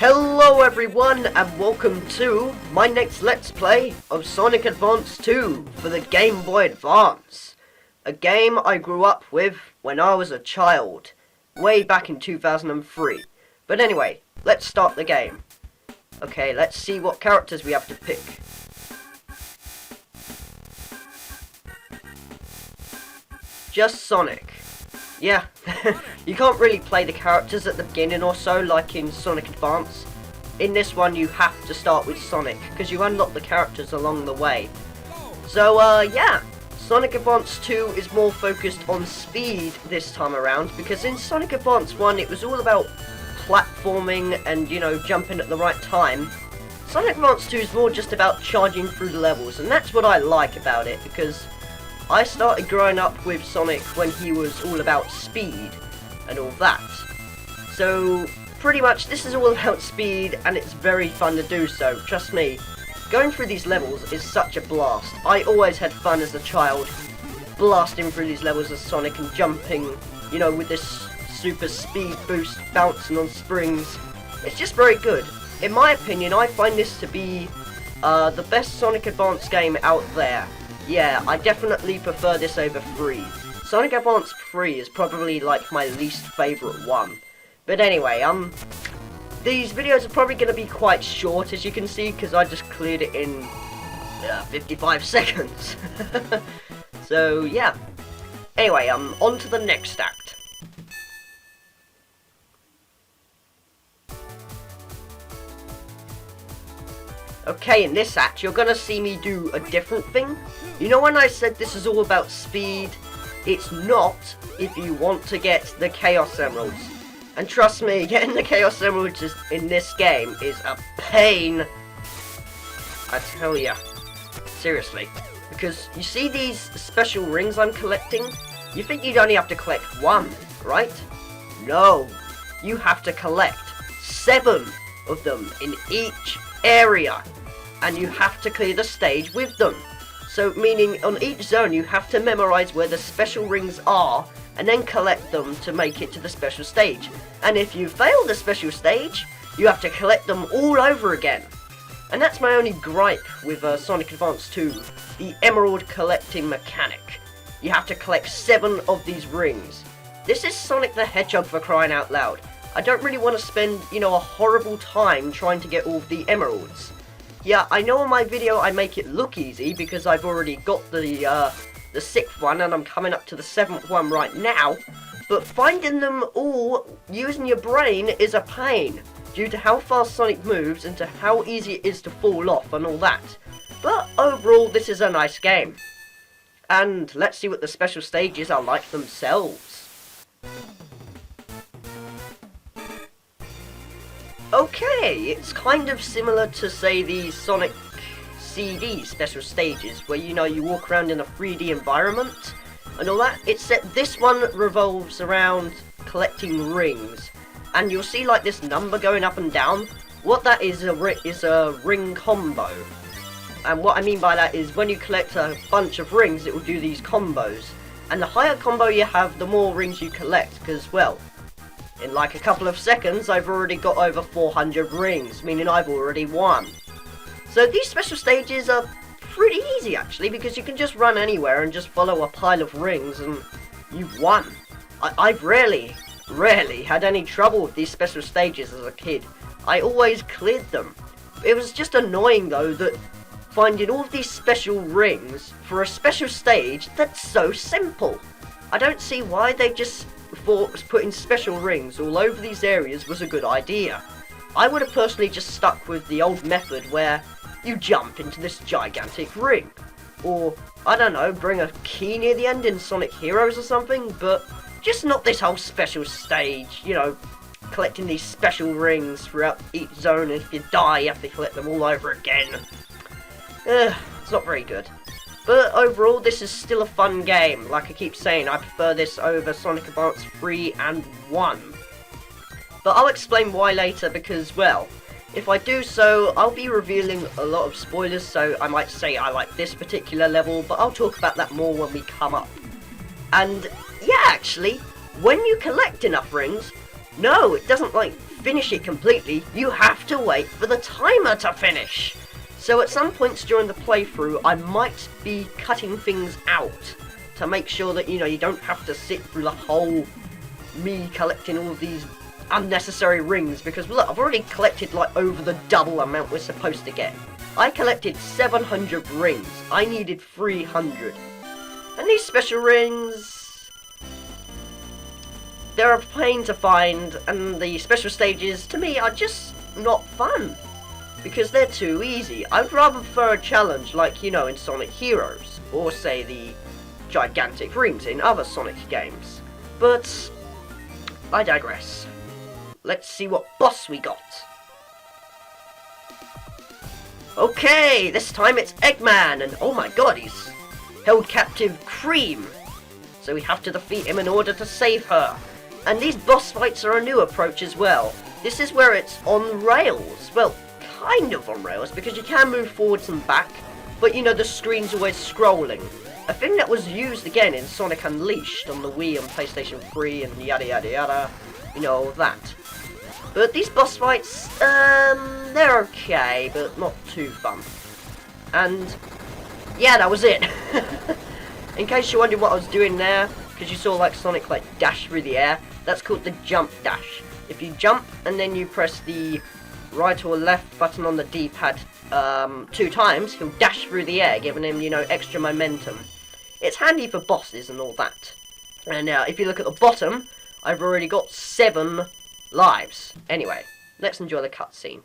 Hello everyone and welcome to my next Let's Play of Sonic Advance 2 for the Game Boy Advance. A game I grew up with when I was a child, way back in 2003. But anyway, let's start the game. Okay, let's see what characters we have to pick. Just Sonic. Yeah, you can't really play the characters at the beginning or so like in Sonic Advance. In this one you have to start with Sonic, because you unlock the characters along the way. So yeah, Sonic Advance 2 is more focused on speed this time around, because in Sonic Advance 1 it was all about platforming and, you know, jumping at the right time. Sonic Advance 2 is more just about charging through the levels, and that's what I like about it, because I started growing up with Sonic when he was all about speed and all that. So pretty much this is all about speed and it's very fun to do so, trust me. Going through these levels is such a blast. I always had fun as a child, blasting through these levels as Sonic and jumping, you know, with this super speed boost, bouncing on springs. It's just very good. In my opinion, I find this to be the best Sonic Advance game out there. Yeah, I definitely prefer this over 3. Sonic Advance 3 is probably like my least favourite one. But anyway, these videos are probably going to be quite short, as you can see, because I just cleared it in 55 seconds. So yeah. Anyway, on to the next act. Okay, in this act, you're gonna see me do a different thing. You know when I said this is all about speed? It's not if you want to get the Chaos Emeralds. And trust me, getting the Chaos Emeralds in this game is a pain. I tell ya. Seriously. Because you see these special rings I'm collecting? You think you'd only have to collect 1, right? No. You have to collect 7 of them in each area, and you have to clear the stage with them. So meaning on each zone you have to memorize where the special rings are and then collect them to make it to the special stage. And if you fail the special stage, you have to collect them all over again. And that's my only gripe with Sonic Advance 2, the emerald collecting mechanic. You have to collect 7 of these rings. This is Sonic the Hedgehog, for crying out loud. I don't really want to spend, you know, a horrible time trying to get all of the emeralds. Yeah, I know on my video I make it look easy because I've already got the 6th one and I'm coming up to the 7th one right now. But finding them all using your brain is a pain, due to how fast Sonic moves and to how easy it is to fall off and all that. But overall, this is a nice game. And let's see what the special stages are like themselves. Okay, it's kind of similar to, say, the Sonic CD special stages, where, you know, you walk around in a 3D environment and all that, except this one revolves around collecting rings. And you'll see, like, this number going up and down. What that is a ring combo. And what I mean by that is when you collect a bunch of rings, it will do these combos. And the higher combo you have, the more rings you collect, because, well, in like a couple of seconds, I've already got over 400 rings, meaning I've already won. So these special stages are pretty easy, actually, because you can just run anywhere and just follow a pile of rings and you've won. I've rarely had any trouble with these special stages as a kid. I always cleared them. It was just annoying, though, that finding all of these special rings for a special stage that's so simple. I don't see why they just thought putting special rings all over these areas was a good idea. I would have personally just stuck with the old method where you jump into this gigantic ring. Or, I don't know, bring a key near the end in Sonic Heroes or something, but just not this whole special stage, you know, collecting these special rings throughout each zone, and if you die you have to collect them all over again. It's not very good. But overall, this is still a fun game. Like I keep saying, I prefer this over Sonic Advance 3 and 1. But I'll explain why later because, well, if I do so, I'll be revealing a lot of spoilers, so I might say I like this particular level, but I'll talk about that more when we come up. And, yeah, actually, when you collect enough rings, no, it doesn't, like, finish it completely, you have to wait for the timer to finish. So at some points during the playthrough, I might be cutting things out to make sure that, you don't have to sit through the whole me collecting all of these unnecessary rings, because look, I've already collected like over the double amount we're supposed to get. I collected 700 rings. I needed 300. And these special rings, they're a pain to find, and the special stages, to me, are just not fun. Because they're too easy. I'd rather prefer a challenge like, in Sonic Heroes, or say the gigantic rings in other Sonic games. But I digress. Let's see what boss we got. Okay, this time it's Eggman, and oh my god, he's held captive Cream. So we have to defeat him in order to save her. And these boss fights are a new approach as well. This is where it's on rails. Well, kind of on rails, because you can move forwards and back, but the screen's always scrolling. A thing that was used again in Sonic Unleashed on the Wii and PlayStation 3 and yada yada yada, all that. But these boss fights, they're okay, but not too fun. And yeah, that was it. In case you're wondering what I was doing there, because you saw like Sonic dash through the air, that's called the jump dash. If you jump and then you press the right or left button on the D-pad 2 times, he'll dash through the air, giving him, extra momentum. It's handy for bosses and all that. And now, if you look at the bottom, I've already got 7 lives. Anyway, let's enjoy the cutscene.